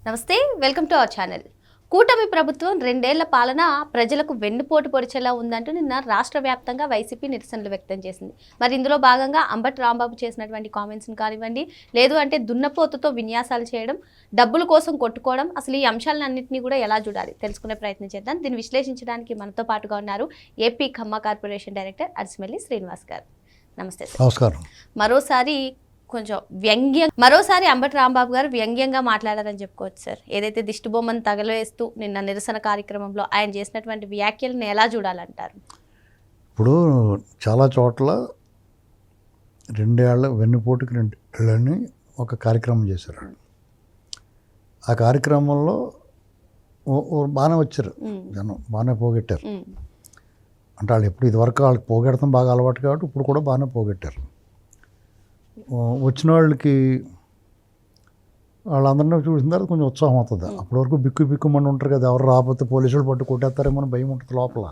నమస్తే, welcome to our channel. కూటమి ప్రభుత్వం 2 ఏళ్ల పాలన ప్రజలకు వెన్నుపోటు పొడిచేలా ఉందంటూ నిన్న రాష్ట్ర వ్యాప్తంగా వైసీపీ నిరసనలు వ్యక్తం చేసింది. మరి ఇందులో భాగంగా అంబటి రాంబాబు చేసినటువంటి కామెంట్స్ని కానివ్వండి, లేదు అంటే దున్నపోతుతో విన్యాసాలు చేయడం, డబ్బుల కోసం కొట్టుకోవడం, అసలు ఈ అంశాలన్నింటినీ కూడా ఎలా చూడాలి తెలుసుకునే ప్రయత్నం చేద్దాం. దీన్ని విశ్లేషించడానికి మనతో పాటుగా ఉన్నారు AP Khammam corporation director అరిసిమెల్లి Srinivas గారు. నమస్తే సార్. నమస్కారం. మరోసారి అంబటి రాంబాబు గారు వ్యంగ్యంగా మాట్లాడారని చెప్పుకోవచ్చు సార్. ఏదైతే దిష్టి బొమ్మను తగలేస్తూ నిన్న నిరసన కార్యక్రమంలో ఆయన చేసినటువంటి వ్యాఖ్యలను ఎలా చూడాలంటారు? ఇప్పుడు చాలా చోట్ల 2 ఏళ్ల వెన్నుపోటుకి 2 ఏళ్ళని ఒక కార్యక్రమం చేశారు. ఆ కార్యక్రమంలో బాగానే వచ్చారు జనం, బాగానే పోగొట్టారు. అంటే వాళ్ళు ఎప్పుడు ఇదివరకు వాళ్ళకి పోగొడతాం బాగా అలవాటు కాబట్టి ఇప్పుడు కూడా బాగానే పోగొట్టారు. వచ్చిన వాళ్ళకి వాళ్ళందరినీ చూసిన తర్వాత కొంచెం ఉత్సాహం అవుతుంది. అప్పటి వరకు బిక్కుమని ఉంటారు కదా, ఎవరు రాకపోతే పోలీసులు పట్టు కొట్టేస్తారేమో భయం ఉంటుంది లోపల.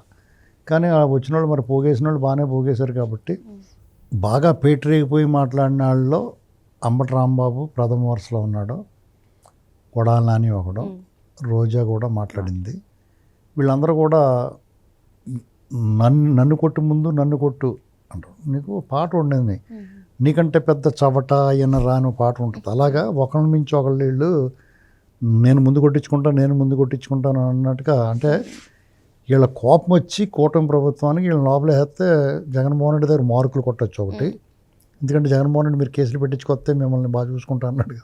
కానీ వచ్చిన వాళ్ళు మరి పోగేసిన వాళ్ళు బాగానే పోగేశారు కాబట్టి బాగా పేటరేగిపోయి మాట్లాడిన వాళ్ళలో అంబటి రాంబాబు ప్రథమ వరుసలో ఉన్నాడు, కొడాలి నాని ఒకడు, రోజా కూడా మాట్లాడింది. వీళ్ళందరూ కూడా నన్ను కొట్టు ముందు నన్ను కొట్టు అంటారు. నీకు పాట ఉండేది, నీకంటే పెద్ద చవట అయిన రాను పాట ఉంటుంది. అలాగా ఒకళ్ళ మించి ఒకళ్ళు నేను ముందు కొట్టించుకుంటాను అన్నట్టుగా. అంటే వీళ్ళ కోపం వచ్చి కూటమి ప్రభుత్వానికి వీళ్ళ లోపలే వేస్తే జగన్మోహన్ రెడ్డి దగ్గర మార్కులు కొట్టచ్చు ఒకటి. ఎందుకంటే జగన్మోహన్ రెడ్డి మీరు కేసులు పెట్టించుకొస్తే మిమ్మల్ని బాగా చూసుకుంటా అన్నాడు.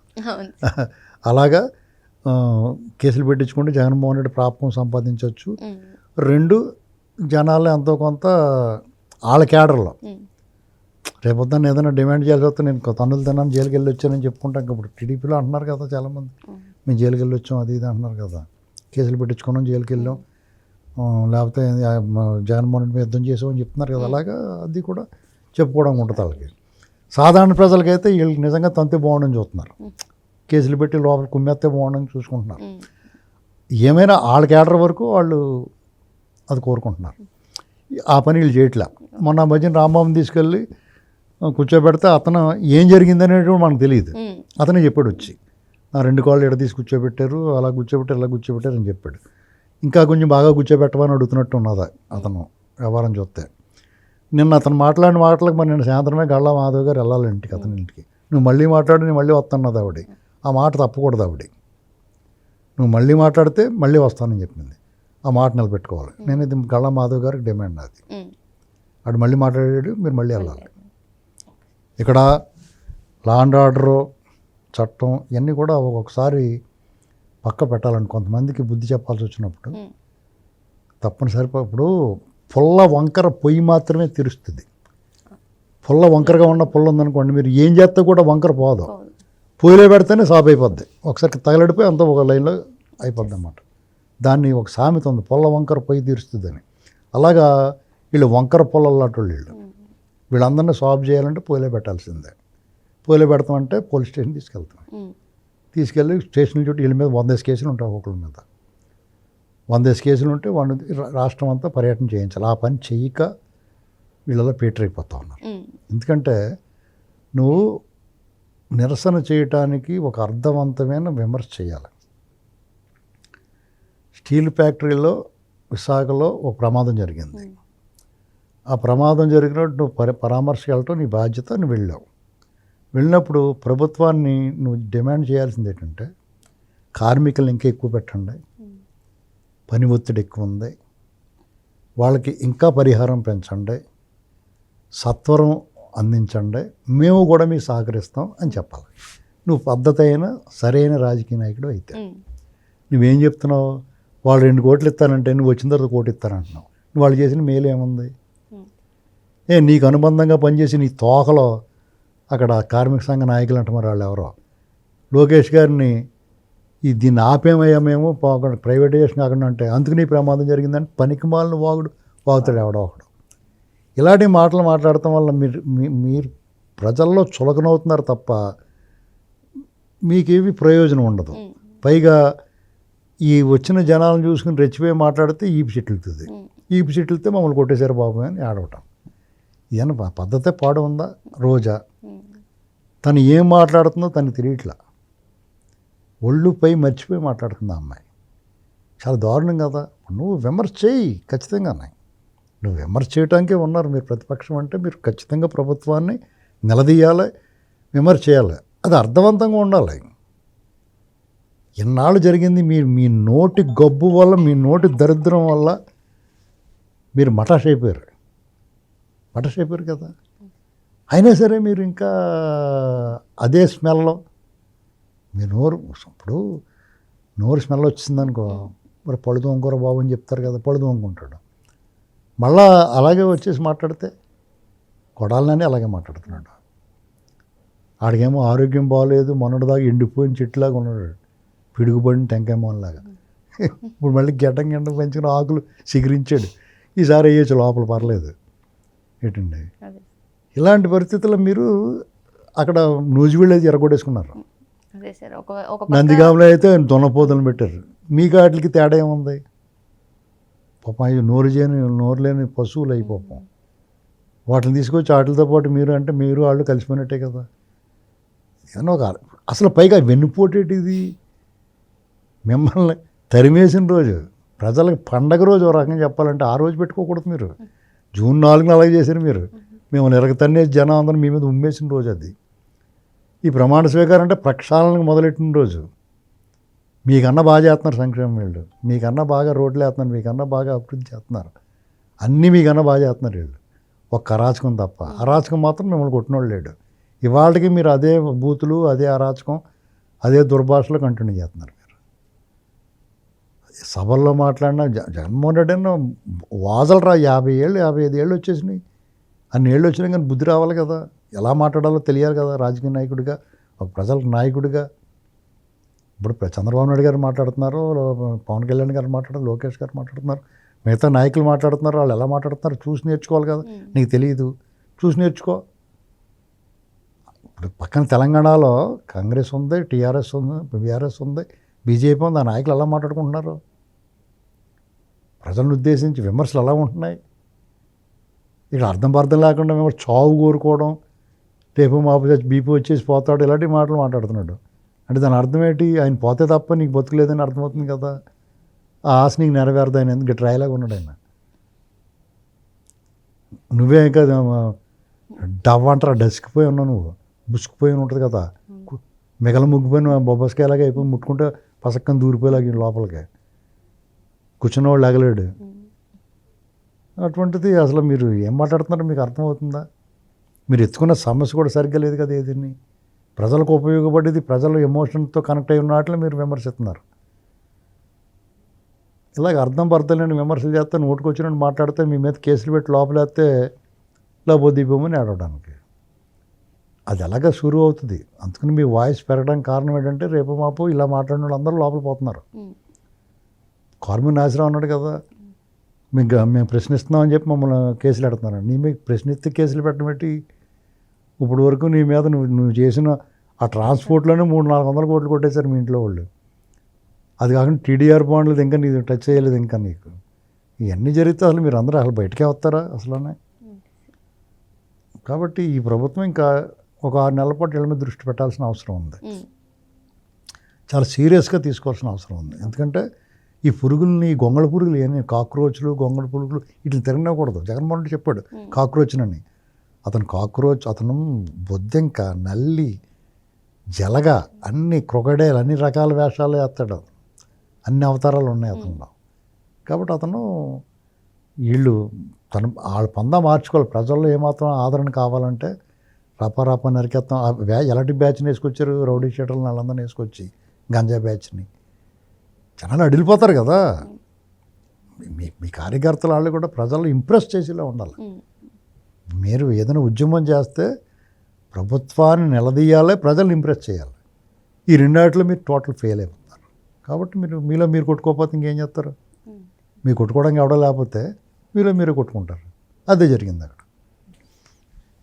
అలాగా కేసులు పెట్టించుకుంటే జగన్మోహన్ రెడ్డి ప్రాపకం సంపాదించవచ్చు. 2 జనాలు ఎంతో కొంత వాళ్ళ క్యాడర్లో రేపొద్దున ఏదైనా డిమాండ్ చేయాల్సి వస్తే నేను తన్నులు తిన్నాను జైలుకి వెళ్ళి వచ్చానని చెప్పుకుంటాం. ఇప్పుడు టీడీపీలో అంటున్నారు కదా చాలామంది, మేము జైలుకి వెళ్ళి వచ్చాం అది ఇది అంటున్నారు కదా, కేసులు పెట్టించుకున్నాం జైలుకి వెళ్ళాం, లేకపోతే జగన్మోహన్ రెడ్డి మీద యుద్ధం చేసామని చెప్తున్నారు కదా. అలాగా అది కూడా చెప్పుకోవడం ఉంటుంది వాళ్ళకి. సాధారణ ప్రజలకైతే వీళ్ళకి నిజంగా తంతే బాగుండని చూస్తున్నారు, కేసులు పెట్టి లోపల కుమ్మేస్తే బాగుండని చూసుకుంటున్నారు. ఏమైనా వాళ్ళ క్యాడర్ వరకు వాళ్ళు అది కోరుకుంటున్నారు. ఆ పని వీళ్ళు చేయట్లా. మొన్న మధ్యన రాంబాబుని తీసుకెళ్ళి కూర్చోబెడితే అతను ఏం జరిగిందనేది మనకు తెలియదు. అతనే చెప్పాడు వచ్చి, నా 2 కాళ్ళు ఎడ తీసి కూర్చోబెట్టారు, అలా కూర్చోబెట్టారు ఇలా కూర్చోబెట్టారు అని చెప్పాడు. ఇంకా కొంచెం బాగా కూర్చోబెట్టమని అడుగుతున్నట్టు ఉన్నది అతను వ్యవహారం చూస్తే. నిన్న అతను మాట్లాడిన మాటలకు మరి నేను సాయంత్రమే గళ్ళ మాధవ్ గారు వెళ్ళాలి ఇంటికి, అతని ఇంటికి. నువ్వు మళ్ళీ మాట్లాడి నేను మళ్ళీ వస్తానన్నది ఆవిడ. ఆ మాట తప్పకూడదు ఆవిడ. నువ్వు మళ్ళీ మాట్లాడితే మళ్ళీ వస్తానని చెప్పింది. ఆ మాట నిలబెట్టుకోవాలి. నేను ఇది గళ్ళ మాధవ్ గారికి డిమాండ్ అది. అటు మళ్ళీ మాట్లాడాడు, మీరు మళ్ళీ వెళ్ళాలి. ఇక్కడ లా అండ్ ఆర్డరు చట్టం ఇవన్నీ కూడా ఒక్కొక్కసారి పక్క పెట్టాలని కొంతమందికి బుద్ధి చెప్పాల్సి వచ్చినప్పుడు తప్పనిసరి. ఇప్పుడు పుల్ల వంకర పొయ్యి మాత్రమే తెరుస్తుంది. పుల్ల వంకరగా ఉన్న పుల్ల ఉందనుకోండి, మీరు ఏం చేస్తే కూడా వంకర పోదు, పొయ్యిలో పెడితేనే సాఫ్ అయిపోద్ది. ఒకసారి తగలడిపోయి అంతా ఒక లైన్లో అయిపోద్ది అన్నమాట. దాన్ని ఒక సామెత ఉంది, పుల్ల వంకర పొయ్యి తీరుస్తుందని. అలాగా వీళ్ళు వంకర పొల్లలాంటి వీళ్ళందరినీ సాల్వ్ చేయాలంటే పొయ్యిలో పెట్టాల్సిందే. పొయ్యిలో పెడతామంటే పోలీస్ స్టేషన్ తీసుకెళ్ళి స్టేషన్ చుట్టూ వీళ్ళ మీద 100 కేసులు ఉంటాయి. ఒక్కొక్కరి మీద 100 కేసులు ఉంటే వాళ్ళు రాష్ట్రం అంతా పర్యటన చేయించాలి. ఆ పని చేయక వీళ్ళలో పేటరైపోతూ ఉన్నారు. ఎందుకంటే నువ్వు నిరసన చేయటానికి ఒక అర్థవంతమైన విమర్శ చేయాలి. స్టీల్ ఫ్యాక్టరీలో విశాఖలో ఒక ప్రమాదం జరిగింది. ఆ ప్రమాదం జరిగినప్పుడు నువ్వు పరామర్శకు వెళ్ళటం నీ బాధ్యత. నువ్వు వెళ్ళినప్పుడు ప్రభుత్వాన్ని నువ్వు డిమాండ్ చేయాల్సింది ఏంటంటే, కార్మికులు ఇంకా ఎక్కువ పెట్టండి, పని ఒత్తిడి ఎక్కువ ఉంది, వాళ్ళకి ఇంకా పరిహారం పెంచండి, సత్వరం అందించండి, మేము కూడా మీకు సహకరిస్తాం అని చెప్పాలి. నువ్వు పద్ధతి అయిన సరైన రాజకీయ నాయకుడు అయితే. నువ్వేం చెప్తున్నావు, వాళ్ళు 2 కోట్లు ఇస్తానంటే నువ్వు వచ్చిన తర్వాత 1 కోటి ఇస్తానంటున్నావు. నువ్వు వాళ్ళు చేసిన మేలు ఏముంది? నీకు అనుబంధంగా పనిచేసి నీ తోకలో అక్కడ కార్మిక సంఘ నాయకులు అంట, మరి వాళ్ళు ఎవరో లోకేష్ గారిని దీన్ని ఆపేమయ్యా మేము ప్రైవేటైజేషన్ కాకుండా అంటే అందుకు నీ ప్రమాదం జరిగిందంటే పనికిమాలిన వాగుతాడు ఎవడో ఒకడు. ఇలాంటి మాటలు మాట్లాడటం వల్ల మీరు ప్రజల్లో చులకనవుతున్నారు తప్ప మీకేవి ప్రయోజనం ఉండదు. పైగా ఈ వచ్చిన జనాలను చూసుకుని రెచ్చిపోయి మాట్లాడితే ఈపి చెట్లుతుంది. ఈపి చెట్లితే మమ్మల్ని కొట్టేశారు బాబు అని ఆడవటం. ఇదన్న పద్ధతే పాడు ఉందా? రోజా తను ఏం మాట్లాడుతుందో తనకి తెలియట్లా. ఒళ్ళుపై మర్చిపోయి మాట్లాడుతుంది ఆ అమ్మాయి. చాలా దారుణం కదా. నువ్వు విమర్శ చేయి ఖచ్చితంగానే. నువ్వు విమర్శ చేయడానికే ఉన్నారు మీరు. ప్రతిపక్షం అంటే మీరు ఖచ్చితంగా ప్రభుత్వాన్ని నిలదీయాలి, విమర్శ చేయాలి. అది అర్థవంతంగా ఉండాలి. ఎన్నాళ్ళు జరిగింది మీ నోటి గబ్బు వల్ల, మీ నోటి దరిద్రం వల్ల మీరు మటాష్ అయిపోయారు కదా. అయినా సరే మీరు ఇంకా అదే స్మెల్లో మీ ఇప్పుడు నోరు స్మెల్ వచ్చిందనుకో, మరి పళ్ళు తోముకోర బాబు అని చెప్తారు కదా, పళ్ళు తోముకుంటాడు. మళ్ళా అలాగే వచ్చేసి మాట్లాడితే కొడాలని అలాగే మాట్లాడుతున్నాడు. ఆడికేమో ఆరోగ్యం బాగోలేదు, మొన్నటిదాకా ఎండిపోయిన చెట్టులాగా ఉన్నాడు, పిడుగుబడిన టెంకాయ మొన్నలాగా. ఇప్పుడు మళ్ళీ గడ్డం పెంచుకుని ఆకులు చిగురించాడు. ఈసారి వేయచ్చు లోపల, పర్లేదు ఏంటండి. ఇలాంటి పరిస్థితుల్లో మీరు అక్కడ నూజివీళ్ళేది ఎరగొట్టేసుకున్నారు. నందిగామలో అయితే దొన్నపోతలు పెట్టారు. మీకు వాటికి తేడా ఏముంది? పాపం అవి నోరు లేని పశువులు అయిపోతాం. వాటిని తీసుకొచ్చి వాటితో పాటు మీరు అంటే మీరు వాళ్ళు కలిసిపోయినట్టే కదా. ఏమన్నా అసలు పైగా వెన్నుపోటేటిది మిమ్మల్ని తరిమేసిన రోజు, ప్రజలకు పండగ రోజు ఒక రకంగా చెప్పాలంటే ఆ రోజు పెట్టుకోకూడదు. మీరు జూన్ 4న అలాగే చేశారు. మీరు మిమ్మల్ని ఎరగతన్నేసి జనం అందరం మీ మీద ఉమ్మేసిన రోజు అది. ఈ ప్రమాణ స్వీకారం అంటే ప్రక్షాళనకు మొదలెట్టిన రోజు. మీకన్నా బాగా చేస్తున్నారు సంక్షేమం వీళ్ళు, మీకన్నా బాగా రోడ్లు వేస్తున్నారు, మీకన్నా బాగా అభివృద్ధి చేస్తున్నారు, అన్నీ మీకన్నా బాగా చేస్తున్నారు వీళ్ళు. ఒక్క అరాచకం తప్ప, అరాచకం మాత్రం మిమ్మల్ని కొట్టినోళ్ళు లేడు. ఇవాళకి మీరు అదే బూతులు, అదే అరాచకం, అదే దుర్భాషలో కంటిన్యూ చేస్తున్నారు. మీరు సభల్లో మాట్లాడినా జగన్మోహన్ రెడ్డి అన్న వాజలు రా 50 ఏళ్ళు 55 ఏళ్ళు వచ్చేసినాయి. అన్ని ఏళ్ళు వచ్చినా కానీ బుద్ధి రావాలి కదా, ఎలా మాట్లాడాలో తెలియాలి కదా. రాజకీయ నాయకుడిగా, ఒక ప్రజలకు నాయకుడిగా. ఇప్పుడు చంద్రబాబు నాయుడు గారు మాట్లాడుతున్నారు, పవన్ కళ్యాణ్ గారు మాట్లాడుతున్నారు, లోకేష్ గారు మాట్లాడుతున్నారు, మిగతా నాయకులు మాట్లాడుతున్నారు. వాళ్ళు ఎలా మాట్లాడుతున్నారు చూసి నేర్చుకోవాలి కదా. నీకు తెలియదు, చూసి నేర్చుకో. ఇప్పుడు పక్కన తెలంగాణలో కాంగ్రెస్ ఉంది, టీఆర్ఎస్ ఉంది, బీఆర్ఎస్ ఉంది, బీజేపీ ఉంది. ఆ నాయకులు ఎలా మాట్లాడుకుంటున్నారు? ప్రజలను ఉద్దేశించి విమర్శలు ఎలా ఉంటున్నాయి? ఇక్కడ అర్థం లేకుండా మేము చావు కోరుకోవడం, రేపు మాపు బీపీ వచ్చేసి పోతాడు, ఇలాంటి మాటలు మాట్లాడుతున్నాడు. అంటే దాని అర్థం ఏంటి? ఆయన పోతే తప్ప నీకు బతుకులేదని అర్థమవుతుంది కదా. ఆ ఆశ నీకు నెరవేరదు. ఆయన ఎందుకు డ్రైలాగా ఉన్నాడు ఆయన. నువ్వే ఇంకా డవ్ అంటారా, డస్కిపోయి ఉన్నావు నువ్వు, బుసుకుపోయి ఉంటుంది కదా, మిగల ముగ్గిపోయిన బొబ్బస్కాయలాగా అయిపోయి ముట్టుకుంటే పసక్కని దూరిపోయేలాగా లోపలికి కూర్చున్నవాళ్ళు ఎగలేడు. అటువంటిది అసలు మీరు ఏం మాట్లాడుతున్నారో మీకు అర్థమవుతుందా? మీరు ఎత్తుకున్న సమస్య కూడా సరిగ్గా లేదు కదా. ఏదన్నీ ప్రజలకు ఉపయోగపడేది, ప్రజలు ఎమోషన్తో కనెక్ట్ అయి ఉన్న వాటిని మీరు విమర్శిస్తున్నారు. ఇలాగ అర్థం లేని విమర్శలు చేస్తే, నోటుకొచ్చినట్టు మాట్లాడితే, మీ మీద కేసులు పెట్టి లోపలేస్తే లోపొద్దిపోమని ఆడడానికి అది ఎలాగ షురూ అవుతుంది. అందుకని మీ వాయిస్ పెరగడానికి కారణం ఏంటంటే, రేపు మాపు ఇలా మాట్లాడిన వాళ్ళు అందరూ లోపల పోతున్నారు. కార్మిక నాశనం అన్నాడు కదా, మేము ప్రశ్నిస్తున్నామని చెప్పి మమ్మల్ని కేసులు పెడుతున్నారు. నీ మీద ప్రశ్నిస్తే కేసులు పెట్టడం పెట్టి, ఇప్పుడు వరకు నీ మీద నువ్వు చేసిన ఆ ట్రాన్స్పోర్ట్లోనే 300-400 కోట్లు కొట్టేశారు మీ ఇంట్లో వాళ్ళు. అది కాకుండా టీడీఆర్ బాండ్లు ఇంకా నీకు టచ్ చేయలేదు. ఇంకా నీకు ఇవన్నీ జరిగితే అసలు మీరు అందరూ అసలు బయటకే వస్తారా అసలునే? కాబట్టి ఈ ప్రభుత్వం ఇంకా ఒక 6 నెలల పాటు వీళ్ళ మీద దృష్టి పెట్టాల్సిన అవసరం ఉంది. చాలా సీరియస్గా తీసుకోవాల్సిన అవసరం ఉంది. ఎందుకంటే ఈ పురుగుల్ని, గొంగళ పురుగులు ఏమి, కాక్రోచ్లు, గొంగళ పురుగులు వీటిని తిరగకూడదు. జగన్మోహన్ రెడ్డి చెప్పాడు కాక్రోచ్నని. అతను బొద్దెంక, నల్లి, జలగ, అన్ని క్రొకడైల్, అన్ని రకాల వేషాలు వేస్తాడు. అన్ని అవతారాలు ఉన్నాయి అతనిలో. కాబట్టి అతను వాళ్ళ పందా మార్చుకోవాలి. ప్రజల్లో ఏమాత్రం ఆదరణ కావాలంటే రపా నరికేస్తాం. ఎలాంటి బ్యాచ్ని వేసుకొచ్చారు? రౌడీ షీటర్లను వాళ్ళందరినీ వేసుకొచ్చి, గంజా బ్యాచ్ని. జనాలు అడిలిపోతారు కదా. మీ కార్యకర్తలు వాళ్ళు కూడా ప్రజలు ఇంప్రెస్ చేసేలా ఉండాలి. మీరు ఏదైనా ఉద్యమం చేస్తే ప్రభుత్వాన్ని నిలదీయాలి, ప్రజల్ని ఇంప్రెస్ చేయాలి. ఈ రెండాటిలో మీరు టోటల్ ఫెయిల్ అయిపోతారు. కాబట్టి మీలో మీరు కొట్టుకోకపోతే ఇంకేం చేస్తారు? మీరు కొట్టుకోవడానికి ఎవడో లేకపోతే మీరే కొట్టుకుంటారు. అదే జరిగింది అక్కడ.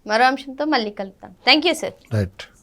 మరో అంశంతో మళ్ళీ కలుద్దాం. Thank you sir. రైట్.